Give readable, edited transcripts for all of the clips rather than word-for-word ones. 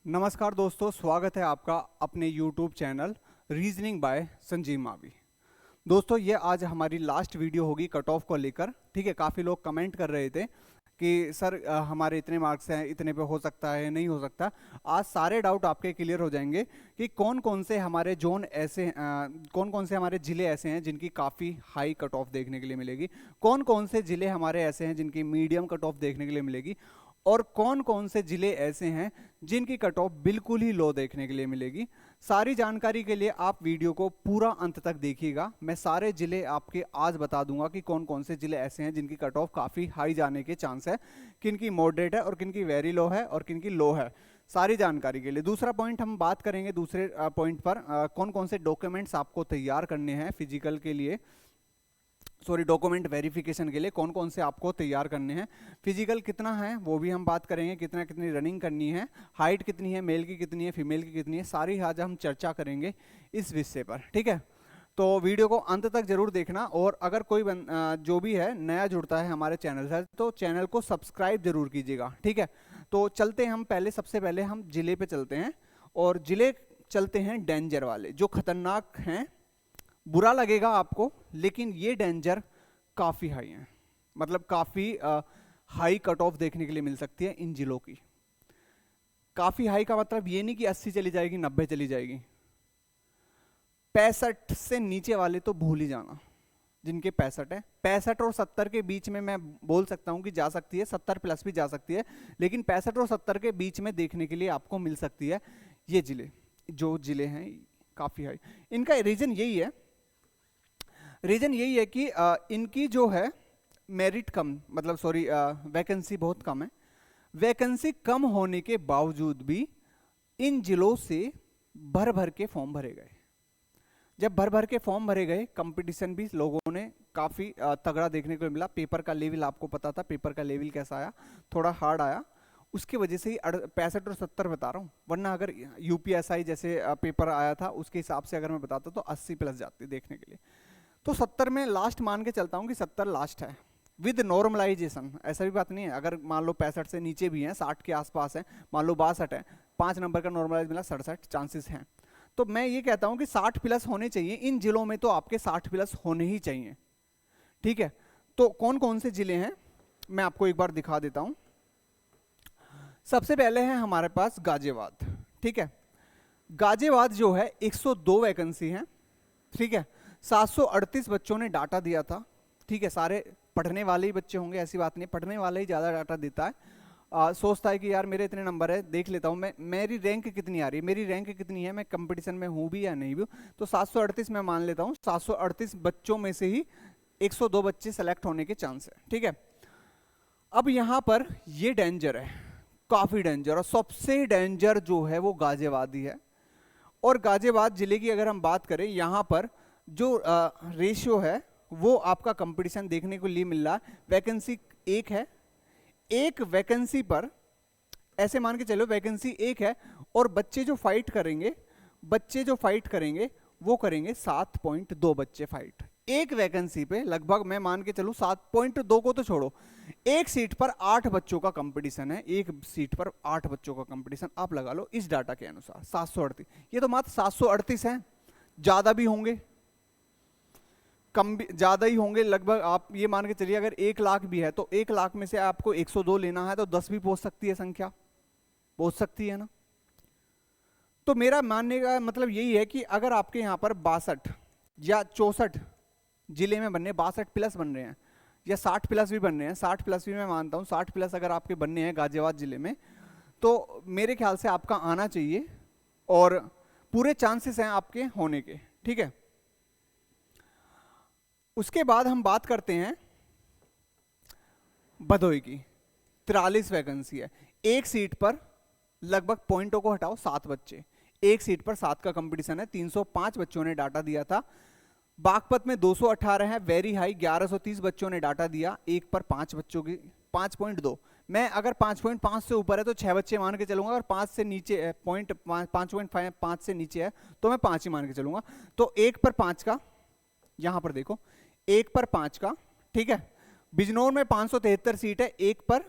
नमस्कार दोस्तों, स्वागत है आपका अपने YouTube channel reasoning bye Sanjeev Mavi. दोस्तों, ये आज हमारी लास्ट वीडियो होगी कट ऑफ को लेकर। ठीक है, काफ़ी लोग कमेंट कर रहे थे कि सर हमारे इतने मार्क्स हैं, इतने पे हो सकता है, नहीं हो सकता। आज सारे डाउट आपके क्लियर हो जाएंगे कि कौन कौन से हमारे जोन ऐसे कौन कौन से हमारे ज़िले ऐसे हैं जिनकी काफ़ी हाई कट ऑफ देखने के लिए मिलेगी, कौन कौन से ज़िले हमारे ऐसे हैं जिनकी मीडियम कट ऑफ देखने के लिए मिलेगी, और कौन कौन से ज़िले ऐसे हैं जिनकी कट ऑफ बिल्कुल ही लो देखने के लिए मिलेगी। सारी जानकारी के लिए आप वीडियो को पूरा अंत तक देखिएगा। मैं सारे ज़िले आपके आज बता दूंगा कि कौन कौन से ज़िले ऐसे हैं जिनकी कट ऑफ काफ़ी हाई जाने के चांस है, किनकी मॉडरेट है और किनकी वेरी लो है और किनकी लो है, सारी जानकारी के लिए। दूसरा पॉइंट हम बात करेंगे, दूसरे पॉइंट पर कौन कौन से डॉक्यूमेंट्स आपको तैयार करने हैं फिजिकल के लिए, डॉक्यूमेंट वेरिफिकेशन के लिए कौन कौन से आपको तैयार करने हैं। फिजिकल कितना है वो भी हम बात करेंगे, कितनी रनिंग करनी है, हाइट कितनी है, मेल की कितनी है, फीमेल की कितनी है, सारी आज हम चर्चा करेंगे इस विषय पर। ठीक है, तो वीडियो को अंत तक जरूर देखना। और अगर कोई जो भी है नया जुड़ता है हमारे चैनल से तो चैनल को सब्सक्राइब जरूर कीजिएगा। ठीक है, तो चलते हैं हम सबसे पहले हम जिले पे चलते हैं, और जिले चलते हैं डेंजर वाले, जो खतरनाक हैं। बुरा लगेगा आपको, लेकिन ये डेंजर काफ़ी हाई है, मतलब काफ़ी हाई कट ऑफ देखने के लिए मिल सकती है इन जिलों की। काफ़ी हाई का मतलब ये नहीं कि 80 चली जाएगी, 90 चली जाएगी। 65 से नीचे वाले तो भूल ही जाना, जिनके 65 है। 65 और 70 के बीच में मैं बोल सकता हूं कि जा सकती है, 70 प्लस भी जा सकती है, लेकिन 65 और 70 के बीच में देखने के लिए आपको मिल सकती है ये जिले। जो जिले हैं काफ़ी हाई, इनका रीज़न यही है कि इनकी जो है मेरिट कम, मतलब वैकेंसी बहुत कम है। वैकेंसी कम होने के बावजूद भी इन जिलों से भर भर के फॉर्म भरे गए। जब भर भर के फॉर्म भरे गए, कंपटीशन भी लोगों ने काफ़ी तगड़ा देखने को मिला। पेपर का लेवल आपको पता था, पेपर का लेवल कैसा आया, थोड़ा हार्ड आया। उसकी वजह से ही 65 और 70 बता रहा हूँ, वरना अगर यूपीएसआई जैसे पेपर आया था उसके हिसाब से अगर मैं बताता तो 80 प्लस जाती देखने के लिए। तो 70 में लास्ट मान के चलता हूँ कि 70 लास्ट है विद नॉर्मलाइजेशन। ऐसा भी बात नहीं है, अगर मान लो 65 से नीचे भी हैं, 60 के आसपास है, मान लो 62 है, 5 नंबर का नॉर्मलाइज मिला, 67 चांसेस हैं। तो मैं ये कहता हूँ कि 60 प्लस होने चाहिए इन जिलों में, तो आपके 60 प्लस होने ही चाहिए। ठीक है, तो कौन कौन से जिले हैं मैं आपको एक बार दिखा देता हूँ। सबसे पहले है हमारे पास गाजियाबाद। ठीक है, गाजियाबाद जो है 102 वैकेंसी है। ठीक है, 738 बच्चों ने डाटा दिया था। ठीक है, सारे पढ़ने वाले ही बच्चे होंगे, ऐसी बात नहीं, पढ़ने वाला ही ज़्यादा डाटा देता है। सोचता है कि यार मेरे इतने नंबर है, देख लेता हूँ मैं, मेरी रैंक कितनी आ रही है, मेरी रैंक कितनी है, मैं कंपटीशन में हूँ भी या नहीं भी। तो 738 मैं मान लेता हूँ, 738 बच्चों में से ही 102 बच्चे सेलेक्ट होने के चांस है। ठीक है, अब यहाँ पर ये डेंजर है, काफ़ी डेंजर, और सबसे डेंजर जो है वो गाजियाबादी है। और गाजियाबाद जिले की अगर हम बात करें, यहाँ पर जो रेशियो है वो आपका कंपटीशन देखने को लिए मिल रहा है। वैकेंसी एक है, एक वैकेंसी पर ऐसे मान के चलो वैकेंसी एक है, और बच्चे जो फाइट करेंगे वो करेंगे 7.2 बच्चे फाइट एक वैकेंसी पे। लगभग मैं मान के चलूं 7.2 को तो छोड़ो, एक सीट पर 8 बच्चों का कंपटीशन है, एक सीट पर 8 बच्चों का कंपटीशन आप लगा लो इस डाटा के अनुसार। 738, ये तो मात्र 738 है, ज्यादा भी होंगे कम भी, ज्यादा ही होंगे। लगभग आप ये मान के चलिए अगर 1 लाख भी है तो 1 लाख में से आपको 102 लेना है तो 10 भी पहुंच सकती है, संख्या पहुंच सकती है ना। तो मेरा मानने का मतलब यही है कि अगर आपके यहाँ पर 62 या 64 जिले में बनने, 62 प्लस बन रहे हैं या 60 प्लस भी बन रहे हैं, 60 प्लस भी मैं मानता हूँ, 60 प्लस अगर आपके बनने हैं गाजियाबाद जिले में, तो मेरे ख्याल से आपका आना चाहिए और पूरे चांसेस हैं आपके होने के। ठीक है, उसके बाद हम बात करते हैं भदोई की। 43 वैकेंसी है, एक सीट पर लगभग पॉइंटों को हटाओ 7 बच्चे, एक सीट पर 7 का कंपटीशन है। 305 बच्चों ने डाटा दिया था। बागपत में 218 है, वेरी हाई, 1130 बच्चों ने डाटा दिया, एक पर 5 बच्चों की 5.2। मैं अगर 5.5 से ऊपर है तो 6 बच्चे मान के चलूंगा, अगर 5 से नीचे है, 5.5 से नीचे है तो मैं 5 ही मान के चलूंगा। तो एक पर 5 का, यहां पर देखो, एक पर 5 का। ठीक है, बिजनौर में 573 सीट है, एक पर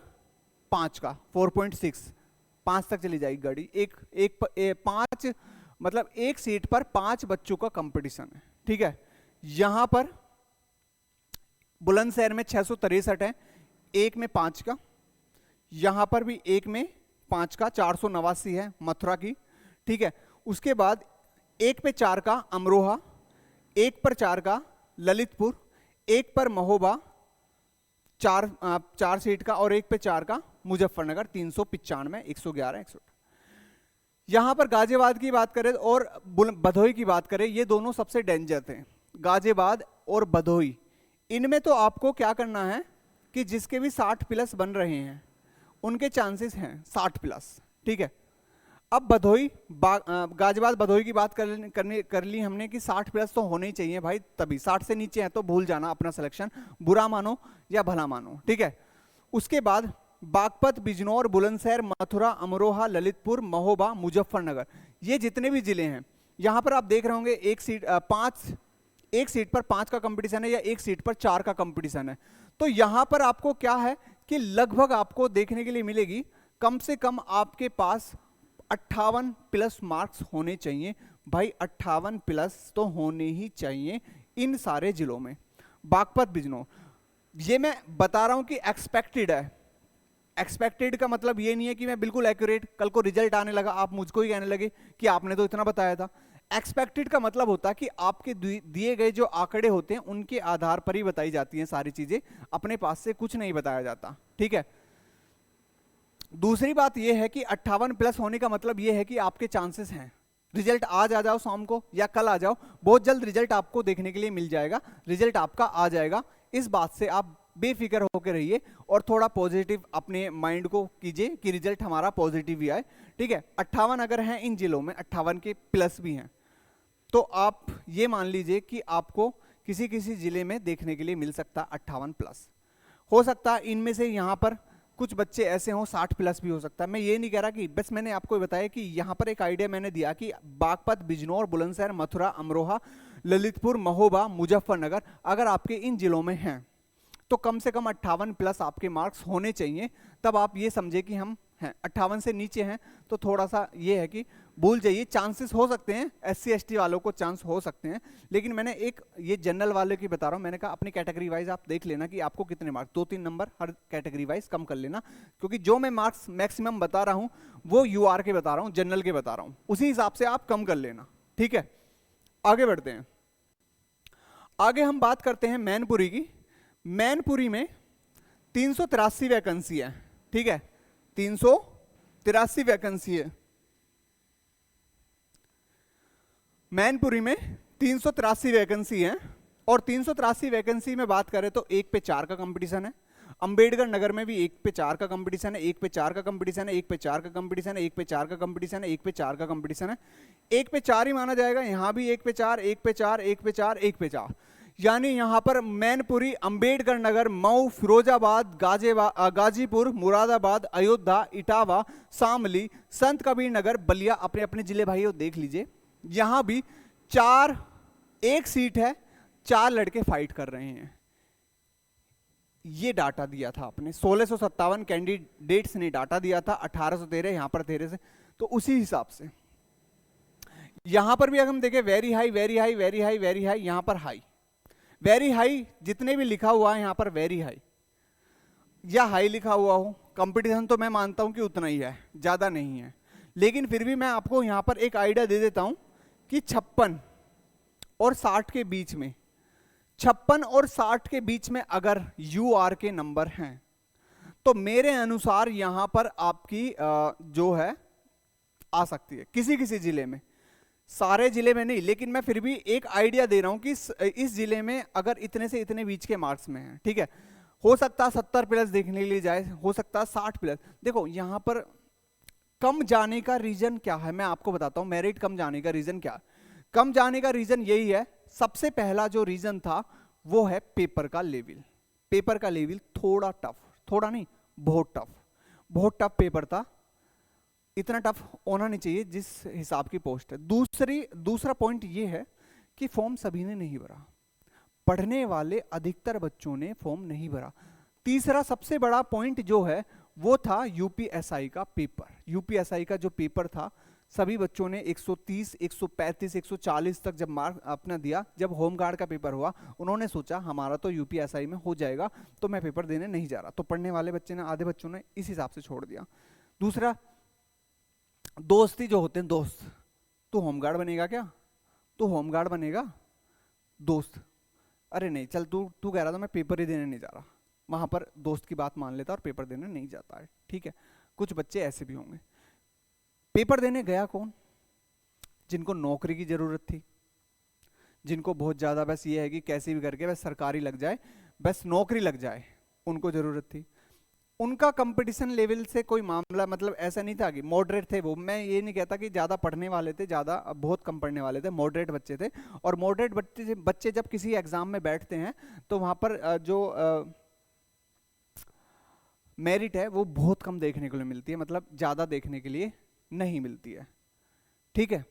5 का 4.6, 5 तक चली जाएगी गाड़ी। पांच मतलब एक सीट पर 5 बच्चों का कंपटीशन है, ठीक है। यहां पर बुलंदशहर में 663 है, एक में 5 का, यहां पर भी एक में 5 का 489 है मथुरा की, ठीक है। उसके बाद एक पे 4 का अमरोहा, एक पर 4 का ललितपुर, एक पर महोबा, 4 सीट का, और एक पे 4 का मुजफ्फरनगर, 395, 111, 108। यहां पर गाजियाबाद की बात करें और भदोही की बात करें, ये दोनों सबसे डेंजर थे, गाजियाबाद और भदोही। इनमें तो आपको क्या करना है कि जिसके भी 60 प्लस बन रहे हैं उनके चांसेस हैं 60 प्लस, ठीक है। अब गाजियाबाद भदोही की बात कर ली हमने कि 60 प्लस तो होने ही चाहिए भाई, तभी 60 से नीचे है तो भूल जाना अपना सिलेक्शन, बुरा मानो या भला मानो, ठीक है। उसके बाद बागपत, बिजनौर, बुलंदशहर, मथुरा, अमरोहा, ललितपुर, महोबा, मुजफ्फरनगर, ये जितने भी जिले हैं, यहां पर आप देख रहे होंगे एक सीट पर 5 का कंपटीशन है या एक सीट पर 4 का कंपटीशन है। तो यहां पर आपको क्या है कि लगभग आपको देखने के लिए मिलेगी कम से कम आपके पास 58 प्लस मार्क्स होने चाहिए भाई, 58 प्लस तो होने ही चाहिए इन सारे जिलों में। बागपत, बिजनौर, ये मैं बता रहा हूं कि एक्सपेक्टेड है। एक्सपेक्टेड का मतलब ये नहीं है कि मैं बिल्कुल एक्यूरेट, कल को रिजल्ट आने लगा आप मुझको ही कहने लगे कि आपने तो इतना बताया था। एक्सपेक्टेड का मतलब होता है कि आपके दिए गए जो आंकड़े होते हैं उनके आधार पर ही बताई जाती हैं सारी चीजें, अपने पास से कुछ नहीं बताया जाता, ठीक है। दूसरी बात यह है कि 58 प्लस होने का मतलब यह है कि आपके चांसेस हैं, रिजल्ट आज आ जाओ शाम को या कल आ जाओ, बहुत जल्द रिजल्ट आपको देखने के लिए मिल जाएगा, रिजल्ट आपका आ जाएगा। इस बात से आप बेफिक्र होकर रहिए और थोड़ा पॉजिटिव अपने माइंड को कीजिए कि रिजल्ट हमारा पॉजिटिव ही आए, ठीक है। 58 अगर हैं इन जिलों में, 58 के प्लस भी हैं, तो आप ये मान लीजिए कि आपको किसी किसी जिले में देखने के लिए मिल सकता 58 प्लस। हो सकता है इनमें से यहाँ पर कुछ बच्चे ऐसे हों 60 प्लस भी हो सकता है, मैं ये नहीं कह रहा कि, बस मैंने आपको बताया कि यहाँ पर एक आइडिया मैंने दिया कि बागपत, बिजनौर, बुलंदशहर, मथुरा, अमरोहा, ललितपुर, महोबा, मुजफ्फरनगर अगर आपके इन जिलों में हैं तो कम से कम 58 प्लस आपके मार्क्स होने चाहिए, तब आप ये समझे कि हम हैं। 58 से नीचे हैं तो थोड़ा सा ये है कि भूल जाइए, चांसेस हो सकते हैं, SC ST वालों को चांस हो सकते हैं, लेकिन मैंने एक ये जनरल वाले की बता रहा हूं, मैंने कहा अपनी कैटेगरी वाइज आप देख लेना कि आपको कितने मार्क्स, 2-3 नंबर हर कैटेगरी वाइज कम कर लेना, क्योंकि जो मैं मार्क्स मैक्सिमम बता रहा हूं वो UR के बता रहा हूं, जनरल के बता रहा हूं, उसी हिसाब से आप कम कर लेना, ठीक है। आगे बढ़ते हैं, आगे हम बात करते हैं मैनपुरी की। मैनपुरी में 383 वैकेंसी है, ठीक है, 383 वैकेंसी है मैनपुरी में, 383 वैकेंसी है। और 383 वैकेंसी में बात करें तो 1 पे 4 का कंपटीशन है। अंबेडकर नगर में भी 1 पे 4 का कंपटीशन है, 1 पे 4 का कंपटीशन है, 1 पे 4 का कंपटीशन है, 1 पे 4 का कंपटीशन है, 1 पे 4 का कंपटीशन है, 1 पे 4 ही माना जाएगा, यहां भी 1 पे 4, 1 पे 4, 1 पे 4, 1 पे 4, यानी यहां पर मैनपुरी, अंबेडकर नगर, मऊ, फिरोजाबाद, गाजीपुर, मुरादाबाद, अयोध्या, इटावा, शामली, संत कबीर नगर, बलिया, अपने अपने जिले भाइयों देख लीजिए, यहां भी 4 एक सीट है, 4 लड़के फाइट कर रहे हैं। ये डाटा दिया था आपने, 1657 कैंडिडेट्स ने डाटा दिया था, 1813 यहां पर 13 से, तो उसी हिसाब से यहां पर भी अगर हम देखें very high, very high, very high, very high, यहां पर हाई, वेरी हाई, जितने भी लिखा हुआ है यहां पर वेरी हाई या हाई लिखा हुआ हो, कंपटीशन तो मैं मानता हूं कि उतना ही है, ज्यादा नहीं है, लेकिन फिर भी मैं आपको यहां पर एक आइडिया दे देता हूं कि 56 और 60 के बीच में, 56 और 60 के बीच में अगर UR के नंबर हैं तो मेरे अनुसार यहां पर आपकी जो है आ सकती है किसी किसी जिले में, सारे जिले में नहीं, लेकिन मैं फिर भी एक आइडिया दे रहा हूं कि इस जिले में अगर इतने से इतने बीच के मार्क्स में है, ठीक है, हो सकता है 70 प्लस देखने के लिए जाए, हो सकता है 60 प्लस। देखो यहां पर कम जाने का रीजन क्या है, मैं आपको बताता हूं, मेरिट कम जाने का रीजन क्या, कम जाने का रीजन यही है, सबसे पहला जो रीजन था वो है पेपर का लेवल। पेपर का लेवल थोड़ा टफ, थोड़ा नहीं बहुत टफ पेपर था, इतना टफ होना नहीं चाहिए जिस हिसाब की पोस्ट है। दूसरा पॉइंट ये है कि फॉर्म सभी ने नहीं भरा, पढ़ने वाले अधिकतर बच्चों ने फॉर्म नहीं भरा। तीसरा सबसे बड़ा पॉइंट जो है वो था यूपीएसआई का पेपर। यूपीएसआई का जो पेपर था, सभी बच्चों ने 130, 135, 140 तक जब मार्क अपना दिया। जब होमगार्ड का पेपर हुआ, उन्होंने सोचा हमारा तो यूपीएसआई में हो जाएगा, तो मैं पेपर देने नहीं जा रहा। तो पढ़ने वाले बच्चे ने, आधे बच्चों ने इस हिसाब से छोड़ दिया। दूसरा, दोस्ती जो होते हैं दोस्त, तू होमगार्ड बनेगा क्या, तू होमगार्ड बनेगा दोस्त, अरे नहीं चल, तू तू कह रहा था मैं पेपर ही देने नहीं जा रहा, वहां पर दोस्त की बात मान लेता और पेपर देने नहीं जाता है। ठीक है, कुछ बच्चे ऐसे भी होंगे। पेपर देने गया कौन? जिनको नौकरी की जरूरत थी, जिनको बहुत ज्यादा बस ये है कि कैसे भी करके बस सरकारी लग जाए, बस नौकरी लग जाए, उनको जरूरत थी। उनका कंपटीशन लेवल से कोई मामला मतलब ऐसा नहीं था कि मॉडरेट थे वो। मैं ये नहीं कहता कि ज्यादा पढ़ने वाले थे, ज्यादा बहुत कम पढ़ने वाले थे, मॉडरेट बच्चे थे। और मॉडरेट बच्चे जब किसी एग्जाम में बैठते हैं तो वहां पर जो मेरिट है वो बहुत कम देखने के लिए मिलती है, मतलब ज्यादा देखने के लिए नहीं मिलती है। ठीक है,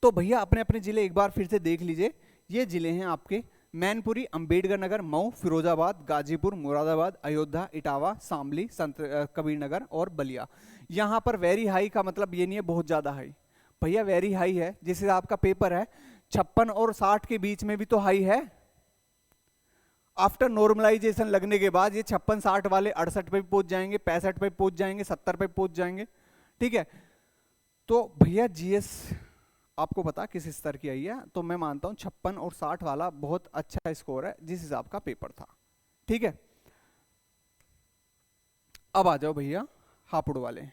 तो भैया अपने अपने जिले एक बार फिर से देख लीजिए। ये जिले हैं आपके मैनपुरी, अंबेडकर नगर, मऊ, फिरोजाबाद, गाजीपुर, मुरादाबाद, अयोध्या, इटावा, शामली, संत कबीर नगर और बलिया। यहां पर वेरी हाई का मतलब ये नहीं है बहुत ज्यादा हाई, भैया वेरी हाई है। जिस हिसाब का पेपर है 56 और 60 के बीच में भी तो हाई है। आफ्टर नॉर्मलाइजेशन लगने के बाद ये 56-60 वाले 68 पे पहुंच जाएंगे, 65 पे पहुंच जाएंगे, 70 पे पहुंच जाएंगे। ठीक है, तो भैया जीएस आपको पता किस स्तर की आई है, तो मैं मानता हूं 56 और 60 वाला बहुत अच्छा स्कोर है जिस हिसाब का पेपर था। ठीक है, अब आ जाओ भैया हापुड़ वाले।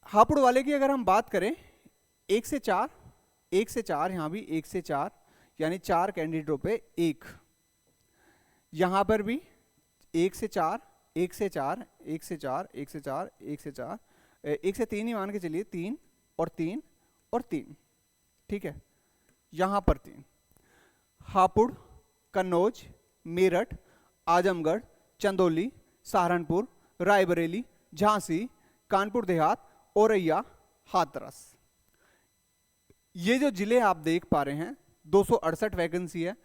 हापुड़ वाले की अगर हम बात करें, 1 से 4, 1 से 4, यहां भी 1 से 4, यानी 4 कैंडिडेटों पे 1। यहां पर भी 1 से 4, 1 से 4, 1 से 4, 1 से 4, 1 से 4, 1 से 3 ही मान के चलिए, 3 और 3 और 3। ठीक है, यहां पर 3। हापुड़, कन्नौज, मेरठ, आजमगढ़, चंदौली, सहारनपुर, रायबरेली, झांसी, कानपुर देहात, औरैया, हाथरस। ये जो जिले आप देख पा रहे हैं, 268 वैकेंसी है,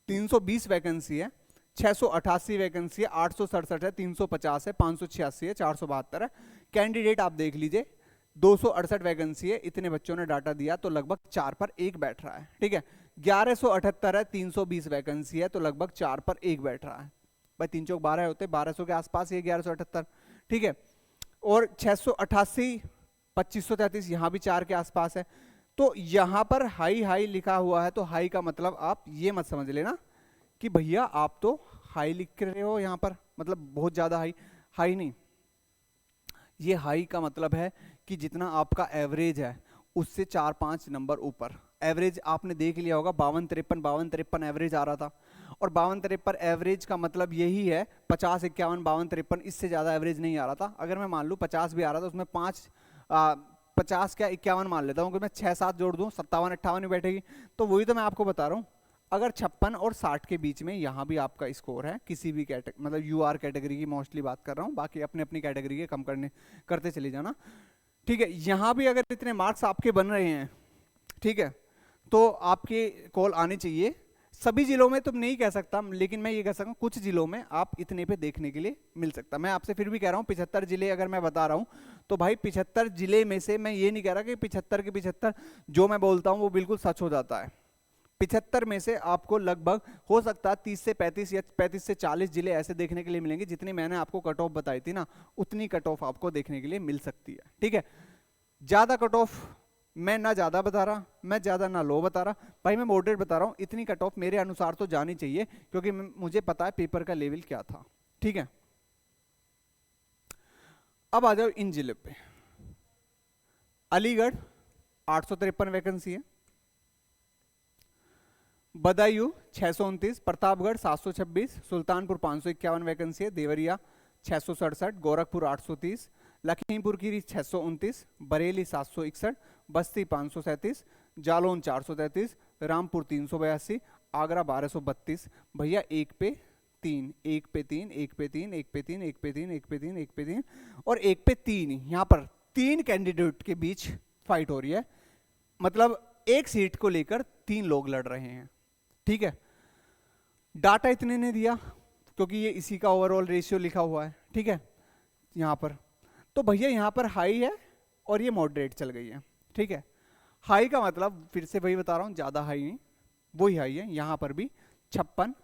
320 वैकेंसी है, 688 वैकेंसी है, 867 है, 350 है, 586 है, 472 है। कैंडिडेट आप देख लीजिए, 268 वैकेंसी है, इतने बच्चों ने डाटा दिया तो लगभग 4 पर 1 बैठ रहा है। ठीक है, 1178 है, 320 वैकेंसी है, तो लगभग 4 पर 1 बैठ रहा है। भाई 3 चौक 12 होते, 1200 के आसपास ये 1178। ठीक है, और 688, 2533 यहां भी 4 के आसपास है। तो यहां पर हाई हाई लिखा हुआ है, तो हाई का मतलब आप ये मत समझ लेना कि भैया आप तो हाई लिख रहे हो यहां पर, मतलब बहुत ज्यादा हाई। हाई नहीं, ये हाई का मतलब है कि जितना आपका एवरेज है उससे 4-5 नंबर ऊपर। एवरेज आपने देख लिया होगा, 52-53, 52-53 एवरेज आ रहा था। और 52-53 एवरेज का मतलब यही है 50-51, 52-53, इससे ज्यादा एवरेज नहीं आ रहा था। अगर मैं मान लूं 50 भी आ रहा था, उसमें 50 क्या 51 मान लेता हूं कि मैं 6-7 जोड़ दूं, 57-58 ही बैठेगी। तो वही तो मैं आपको बता रहा हूं, अगर 56 और 60 के बीच में यहां भी आपका स्कोर है, किसी भी मतलब यूआर कैटेगरी की मोस्टली बात कर रहा हूं, बाकी अपनी अपनी कैटेगरी के कम करते चले जाना। ठीक है, यहां भी अगर इतने मार्क्स आपके बन रहे हैं, ठीक है, तो आपके कॉल आनी चाहिए। सभी जिलों में तो नहीं कह सकता, लेकिन मैं ये कह सकता हूं कुछ जिलों में आप इतने पे देखने के लिए मिल सकता। मैं आपसे फिर भी कह रहा हूं 75 जिले अगर मैं बता रहा हूं, तो भाई 75 जिले में से मैं ये नहीं कह रहा कि 75 के 75 जो मैं बोलता हूं वो बिल्कुल सच हो जाता है। 75 में से आपको लगभग हो सकता है 30 से 35 या 35 से 40 जिले ऐसे देखने के लिए मिलेंगे। जितनी मैंने आपको कट ऑफ बताई थी ना, उतनी कट ऑफ आपको देखने के लिए मिल सकती है। ठीक है, ज्यादा कट ऑफ मैं ना ज्यादा बता रहा, मैं ज्यादा ना लो बता रहा, भाई मैं मॉडरेट बता रहा हूं। इतनी कट ऑफ मेरे अनुसार तो जानी चाहिए, क्योंकि मुझे पता है पेपर का लेवल क्या था। ठीक है, अब आ जाओ इन जिले पे। अलीगढ़ 853 वैकेंसी है, बदायूं 629, प्रतापगढ़ 726, सुल्तानपुर 551 वैकेंसी है, देवरिया 667, गोरखपुर 830, लखीमपुर खीरी 629, बरेली 761, बस्ती 537, जालौन 433, रामपुर 382, आगरा 1232। भैया 1 पे 3, 1 पे 3, 1 पे 3, 1 पे 3, 1 पे 3, 1 पे 3, 1 पे 3 और 1 पे 3। यहां पर 3 कैंडिडेट के बीच फाइट हो रही है, मतलब एक सीट को लेकर 3 लोग लड़ रहे हैं। ठीक है, डाटा इतने ने दिया, क्योंकि ये इसी का ओवरऑल रेशियो लिखा हुआ है, ठीक है यहाँ पर। तो भैया यहाँ पर हाई है और ये मॉडरेट चल गई है, ठीक है। हाई का मतलब फिर से वही बता रहा हूँ, ज़्यादा हाई नहीं, वही हाई है यहाँ पर भी 56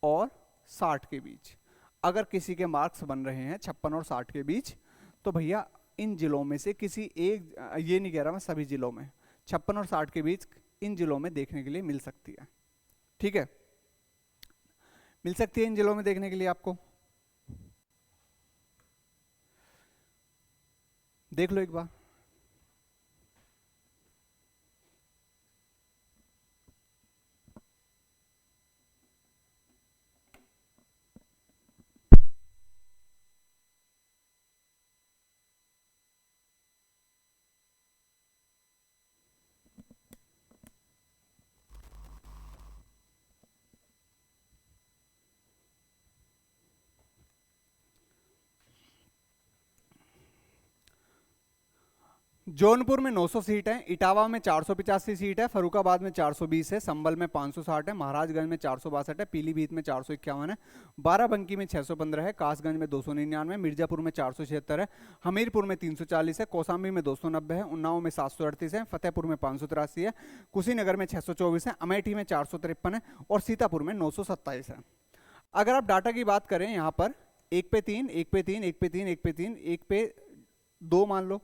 और 60 के बीच। अगर किसी के मार्क्स बन रहे हैं 56 और 60 के बीच, तो भैया इन जिलों में से किसी एक, ये नहीं कह रहा मैं सभी जिलों में, 56 और 60 के बीच इन जिलों में देखने के लिए मिल सकती है, ठीक है, मिल सकती है इन जिलों में देखने के लिए आपको। देख लो एक बार। जौनपुर में 900 सीट है, इटावा में 485 सीट है, फरुखाबाद में 420 है, संभल में 560 है, महाराजगंज में 462 है, पीलीभीत में 451 है, बाराबंकी में 615 है, कासगंज में 299 है, मिर्जापुर में 476 है, हमीरपुर में 340 है, कौसाम्बी में 290 है, उन्नाव में 738 है, फतेहपुर में 583 है, कुशीनगर में 624 है, अमेठी में 453 है और सीतापुर में 927 है। अगर आप डाटा की बात करें यहाँ पर 1 पे 3, 1 पे 3, 1 पे 3, 1 पे 3, 1 पे 2 मान लो,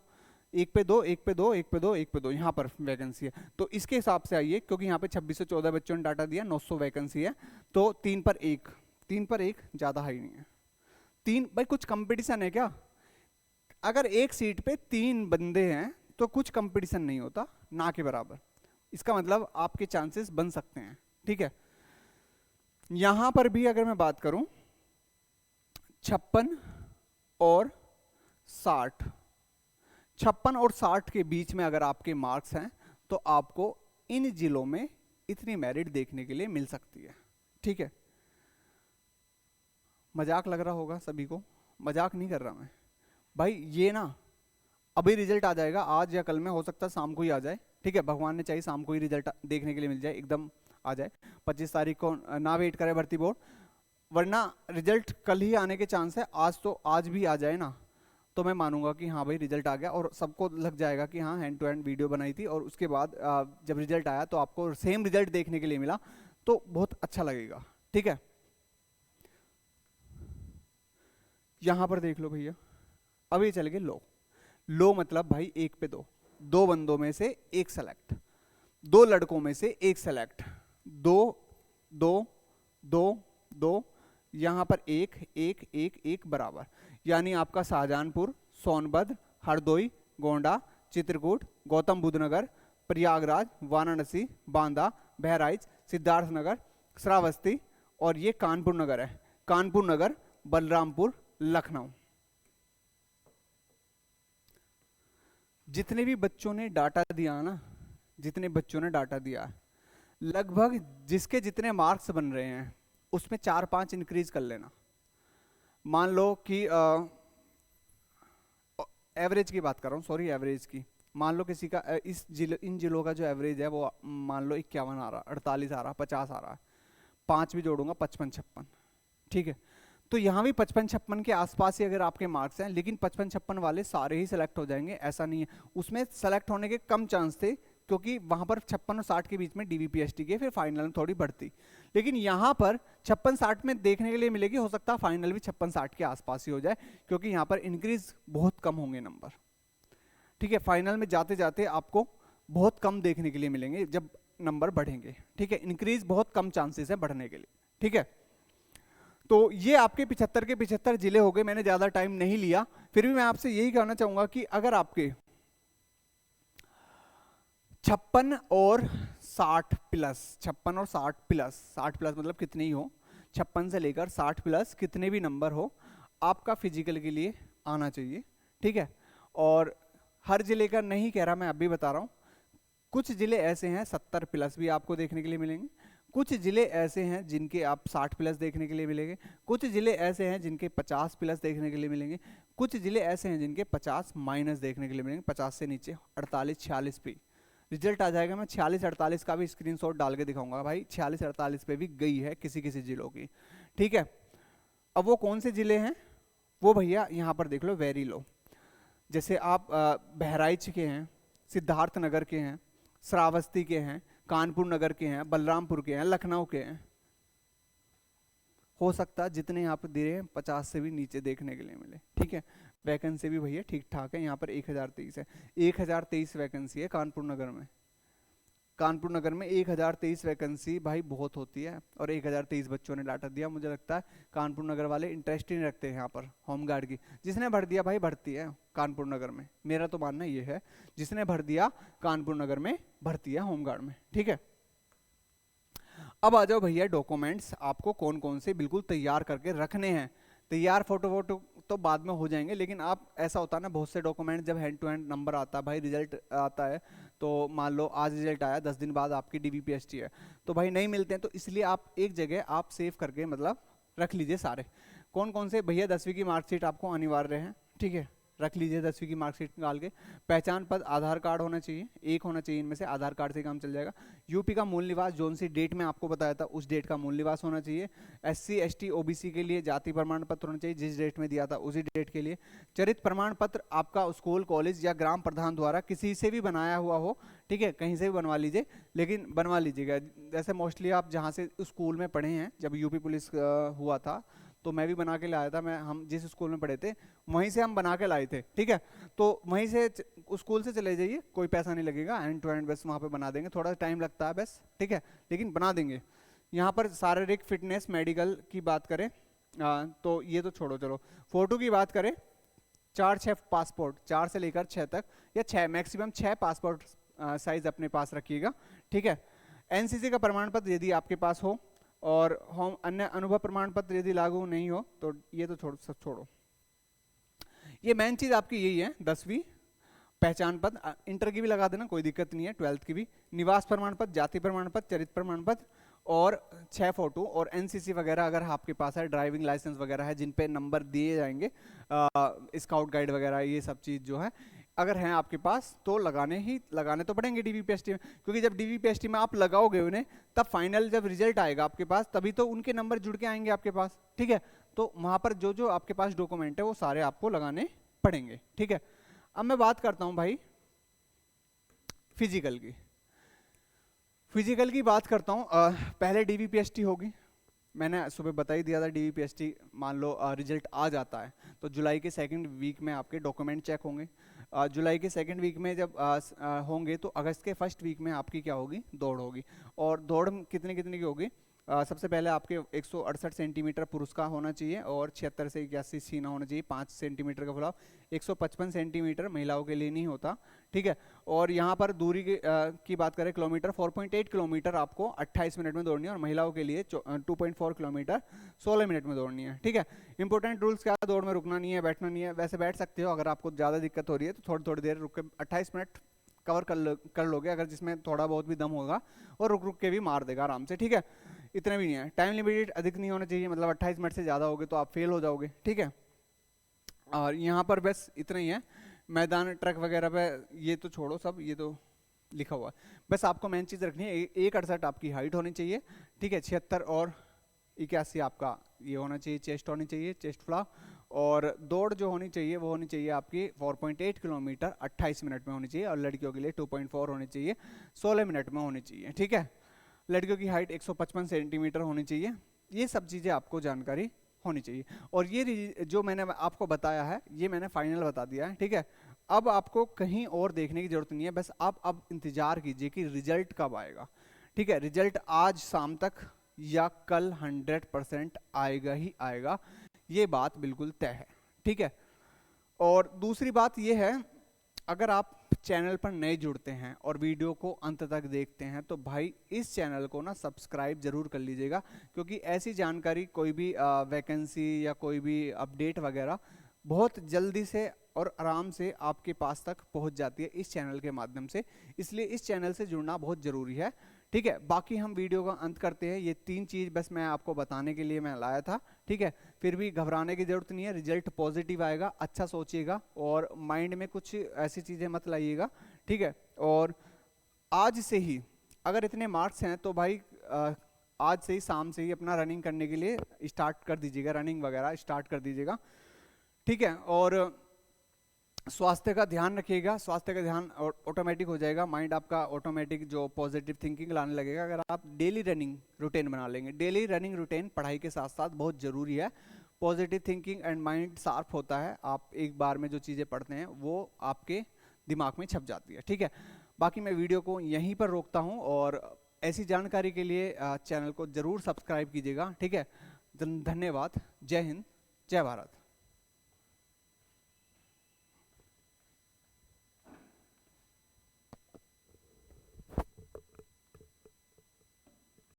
1 पे 2, 1 पे 2, 1 पे 2, 1 पे 2 यहाँ पर वैकेंसी है। तो इसके हिसाब से आइए, क्योंकि यहाँ पे 26 से 14 बच्चों ने डाटा दिया, 900 वैकेंसी है, तो 3 पर 1, 3 पर 1 ज़्यादा हाई नहीं है। 3 भाई कुछ कंपटीशन है क्या? अगर एक सीट पे 3 बंदे हैं तो कुछ कंपटीशन नहीं होता, ना के बराबर। इसका मतलब आपके चांसेस बन सकते हैं, ठीक है। यहां पर भी अगर मैं बात करूं 56 और 60, 56 और 60 के बीच में अगर आपके मार्क्स हैं तो आपको इन जिलों में इतनी मेरिट देखने के लिए मिल सकती है, ठीक है। मजाक लग रहा होगा सभी को, मजाक नहीं कर रहा मैं भाई। ये ना अभी रिजल्ट आ जाएगा, आज या कल में, हो सकता है शाम को ही आ जाए, ठीक है। भगवान ने चाहिए शाम को ही रिजल्ट देखने के लिए मिल जाए, एकदम आ जाए। 25 तारीख को ना वेट करे भर्ती बोर्ड, वरना रिजल्ट कल ही आने के चांस है। आज तो आज भी आ जाए ना तो मैं मानूंगा कि हाँ भाई रिजल्ट आ गया, और सबको लग जाएगा कि हाँ हैंड टू हैंड वीडियो बनाई थी और उसके बाद जब रिजल्ट आया तो आपको सेम रिजल्ट देखने के लिए मिला, तो बहुत अच्छा लगेगा, ठीक है। यहां पर देख लो भैया, अभी चल गए लो। लो मतलब भाई 1 पे 2, 2 बंदों में से एक सेलेक्ट, 2 लड़कों में से एक सेलेक्ट, 2 2 2 2, यहां पर 1 1 1 1 बराबर, यानी आपका शाहजहानपुर, सोनभद्र, हरदोई, गोंडा, चित्रकूट, गौतम बुद्ध नगर, प्रयागराज, वाराणसी, बांदा, बहराइच, सिद्धार्थनगर, श्रावस्ती और ये कानपुर नगर है, कानपुर नगर, बलरामपुर, लखनऊ। जितने भी बच्चों ने डाटा दिया ना, जितने बच्चों ने डाटा दिया, लगभग जिसके जितने मार्क्स बन रहे हैं उसमें 4-5 इंक्रीज कर लेना। मान लो कि एवरेज की बात कर रहा हूँ, सॉरी एवरेज की। मान लो किसी का इन जिलों का जो एवरेज है वो मान लो 51 आ रहा, 48 आ रहा, 50 आ रहा है, 5 भी जोड़ूंगा 55-56, ठीक है। तो यहाँ भी 55-56 के आसपास ही अगर आपके मार्क्स हैं, लेकिन 55-56 वाले सारे ही सेलेक्ट हो जाएंगे ऐसा नहीं है, उसमें सेलेक्ट होने के कम चांस थे, क्योंकि वहां पर 56 और 60 के बीच में डीवीपीएसटी के फिर फाइनल में थोड़ी बढ़ती। लेकिन यहाँ पर 56-60 में देखने के लिए मिलेगी, हो सकता है फाइनल भी 56-60 के आसपास ही हो जाए, क्योंकि यहाँ पर इंक्रीज बहुत कम होंगे नंबर, ठीक है। फाइनल में जाते जाते आपको बहुत कम देखने के लिए मिलेंगे जब नंबर बढ़ेंगे, ठीक है। इंक्रीज बहुत कम चांसेस है बढ़ने के लिए, ठीक है। तो ये आपके 75 के 75 जिले हो गए, मैंने ज्यादा टाइम नहीं लिया। फिर भी मैं आपसे यही कहना चाहूंगा कि अगर आपके 56 और 60 प्लस, 56 और 60 प्लस, 60 प्लस मतलब कितने ही हो, 56 से लेकर 60 प्लस कितने भी नंबर हो, आपका फिजिकल के लिए आना चाहिए, ठीक है। और हर जिले का नहीं कह रहा, मैं अभी बता रहा हूं, कुछ जिले ऐसे हैं 70 प्लस भी आपको देखने के लिए मिलेंगे, कुछ जिले ऐसे हैं जिनके आप 60 प्लस देखने के लिए मिलेंगे, कुछ जिले ऐसे हैं जिनके 50 प्लस देखने के लिए मिलेंगे, कुछ जिले ऐसे हैं जिनके 50 माइनस देखने के लिए मिलेंगे, 50 से नीचे 48-46 पे रिजल्ट आ जाएगा। मैं 46-48 का भी स्क्रीनशॉट डाल के दिखाऊंगा भाई, 46-48 पे भी गई है किसी किसी जिलों की, ठीक है। अब वो कौन से जिले हैं, वो भैया यहाँ पर देख लो, वेरी लो। जैसे आप बहराइच के हैं, सिद्धार्थ नगर के हैं, श्रावस्ती के हैं, कानपुर नगर के हैं, बलरामपुर के हैं, लखनऊ के हैं। हो सकता है जितने यहाँ पर दे रहे हैं 50 से भी नीचे देखने के लिए मिले, ठीक है। वैकेंसी भी भैया ठीक ठाक है, यहाँ पर 1023 है, 1023 वैकेंसी है कानपुर नगर में। कानपुर नगर में 1023 वैकेंसी भाई बहुत होती है, और 1023 बच्चों ने डाटा दिया। मुझे लगता है कानपुर नगर वाले इंटरेस्ट ही नहीं रखते हैं यहाँ पर होमगार्ड की। जिसने भर दिया भाई भर्ती है कानपुर नगर में, मेरा तो मानना ये है, जिसने भर दिया कानपुर नगर में भर्ती है होमगार्ड में, ठीक है। अब आ जाओ भैया डॉक्यूमेंट्स आपको कौन कौन से बिल्कुल तैयार करके रखने हैं। तैयार फोटो वोटो तो बाद में हो जाएंगे, लेकिन आप ऐसा होता है ना, बहुत से डॉक्यूमेंट जब हैंड टू हैंड नंबर आता है भाई, रिजल्ट आता है, तो मान लो आज रिजल्ट आया, 10 दिन बाद आपकी डीवीपीएसटी है, तो भाई नहीं मिलते हैं, तो इसलिए आप एक जगह आप सेव करके मतलब रख लीजिए सारे। कौन कौन से भैया, 10वीं की मार्कशीट आपको अनिवार्य है, ठीक है, रख लीजिए 10वीं की मार्कशीट निकाल के। पहचान पत्र, आधार कार्ड होना चाहिए, एक होना चाहिए इनमें से, आधार कार्ड से काम चल जाएगा। यूपी का मूल निवास, जोन सी डेट में आपको बताया था उस डेट का मूल निवास होना चाहिए। एससी एसटी ओबीसी के लिए जाति प्रमाण पत्र होना चाहिए, जिस डेट में दिया था उसी डेट के लिए। चरित्र प्रमाण पत्र आपका स्कूल कॉलेज या ग्राम प्रधान द्वारा किसी से भी बनाया हुआ हो, ठीक है, कहीं से भी बनवा लीजिए, लेकिन बनवा लीजिएगा। जैसे मोस्टली आप जहाँ से स्कूल में पढ़े हैं, जब यूपी पुलिस हुआ था तो मैं भी बना के लाया था, हम जिस स्कूल में पढ़े थे वहीं से हम बना के लाए थे, ठीक है। तो वहीं से स्कूल से चले जाइए, कोई पैसा नहीं लगेगा, हैंड टू हैंड बस वहाँ पे बना देंगे, थोड़ा टाइम लगता है बस, ठीक है, लेकिन बना देंगे। यहाँ पर शारीरिक फिटनेस मेडिकल की बात करें तो ये तो छोड़ो, चलो फोटो की बात करें, 4-6 पासपोर्ट, 4 से लेकर 6 तक, या 6 मैक्सिमम 6 पासपोर्ट साइज अपने पास रखिएगा, ठीक है। एनसीसी का प्रमाण पत्र यदि आपके पास हो, और होम अन्य अनुभव प्रमाण पत्र यदि लागू नहीं हो तो ये तो छोड़ो। ये मेन चीज आपकी यही है, 10वीं, पहचान पत्र, इंटर की भी लगा देना कोई दिक्कत नहीं है, 12th की भी, निवास प्रमाण पत्र, जाति प्रमाण पत्र, चरित्र प्रमाण पत्र, और 6 फोटो, और एनसीसी वगैरह अगर आपके पास है, ड्राइविंग लाइसेंस वगैरह है जिन पे नंबर दिए जाएंगे, स्काउट गाइड वगैरह, ये सब चीज़ जो है अगर हैं आपके पास तो लगाने तो पड़ेंगे डीवीपीएसटी में, क्योंकि जब डीवीपीएसटी में आप लगाओगे उन्हें, तब फाइनल जब रिजल्ट आएगा आपके पास तभी तो उनके नंबर जुड़ के आएंगे आपके पास, ठीक है। तो वहाँ पर जो जो आपके पास डॉक्यूमेंट है वो सारे आपको लगाने पड़ेंगे, ठीक है। अब मैं बात करता हूँ भाई फिजिकल की बात करता हूँ। पहले डीवीपीएसटी होगी, मैंने सुबह बता ही दिया था, डीवीपीएसटी मान लो रिजल्ट आ जाता है तो जुलाई के 2nd वीक में आपके डॉक्यूमेंट चेक होंगे। जुलाई के 2nd वीक में जब होंगे तो अगस्त के 1st वीक में आपकी क्या होगी, दौड़ होगी। और दौड़ कितने की होगी, सबसे पहले आपके 168 सेंटीमीटर पुरुष का होना चाहिए, और 76 से 81 सीना होना चाहिए, 5 सेंटीमीटर का फुलाव, 155 सेंटीमीटर महिलाओं के लिए नहीं होता, ठीक है। और यहाँ पर दूरी की बात करें किलोमीटर, 4.8 किलोमीटर आपको 28 मिनट में दौड़नी है, और महिलाओं के लिए 2.4 किलोमीटर 16 मिनट में दौड़नी है, ठीक है। इंपॉर्टेंट रूल्स क्या, दौड़ में रुकना नहीं है, बैठना नहीं है, वैसे बैठ सकते हो, अगर आपको ज़्यादा दिक्कत हो रही है तो थोड़ी देर रुक के 28 मिनट कवर कर लोगे, अगर जिसमें थोड़ा बहुत भी दम होगा, और रुक के भी मार देगा आराम से, ठीक है। इतना भी नहीं है, टाइम लिमिटेड अधिक नहीं होना चाहिए, मतलब 28 मिनट से ज़्यादा होगे तो आप फेल हो जाओगे, ठीक है। और यहाँ पर बस इतना ही है, मैदान ट्रक वगैरह पे ये तो छोड़ो, सब ये तो लिखा हुआ है, बस आपको मेन चीज़ रखनी है, 168 आपकी हाइट होनी चाहिए, ठीक है, 76 और 81 आपका ये होना चाहिए, चेस्ट होनी चाहिए, चेस्ट फ्ला, और दौड़ जो होनी चाहिए वो होनी चाहिए आपकी 4.8 किलोमीटर 28 मिनट में होनी चाहिए, और लड़कियों के लिए 2.4 होनी चाहिए, 16 मिनट में होनी चाहिए, ठीक है। लड़कियों की हाइट 155 सेंटीमीटर होनी चाहिए, ये सब चीज़ें आपको जानकारी होनी चाहिए। और ये जो मैंने आपको बताया है ये मैंने फाइनल बता दिया है, ठीक है। अब आपको कहीं और देखने की जरूरत नहीं है, बस आप अब इंतजार कीजिए कि रिजल्ट कब आएगा, ठीक है। रिजल्ट आज शाम तक या कल 100% आएगा ही आएगा, ये बात बिल्कुल तय है, ठीक है। और दूसरी बात ये है, अगर आप चैनल पर नए जुड़ते हैं और वीडियो को अंत तक देखते हैं तो भाई इस चैनल को ना सब्सक्राइब जरूर कर लीजिएगा, क्योंकि ऐसी जानकारी, कोई भी वैकेंसी या कोई भी अपडेट वगैरह बहुत जल्दी से और आराम से आपके पास तक पहुंच जाती है इस चैनल के माध्यम से, इसलिए इस चैनल से जुड़ना बहुत ज़रूरी है, ठीक है। बाकी हम वीडियो का अंत करते हैं, ये 3 चीज़ बस मैं आपको बताने के लिए मैं लाया था, ठीक है। फिर भी घबराने की जरूरत नहीं है, रिजल्ट पॉजिटिव आएगा, अच्छा सोचिएगा और माइंड में कुछ ऐसी चीज़ें मत लाइएगा, ठीक है। और आज से ही अगर इतने मार्क्स हैं तो भाई आज से ही शाम से ही अपना रनिंग करने के लिए स्टार्ट कर दीजिएगा, रनिंग वगैरह स्टार्ट कर दीजिएगा, ठीक है। और स्वास्थ्य का ध्यान रखिएगा, स्वास्थ्य का ध्यान ऑटोमेटिक हो जाएगा, माइंड आपका ऑटोमेटिक जो पॉजिटिव थिंकिंग लाने लगेगा अगर आप डेली रनिंग रूटीन बना लेंगे। डेली रनिंग रूटीन पढ़ाई के साथ साथ बहुत ज़रूरी है। Positive thinking and mind sharp होता है, आप एक बार में जो चीज़ें पढ़ते हैं वो आपके दिमाग में छप जाती है, ठीक है। बाकी मैं वीडियो को यहीं पर रोकता हूँ और ऐसी जानकारी के लिए चैनल को ज़रूर सब्सक्राइब कीजिएगा, ठीक है। धन्यवाद। जय हिंद, जय भारत।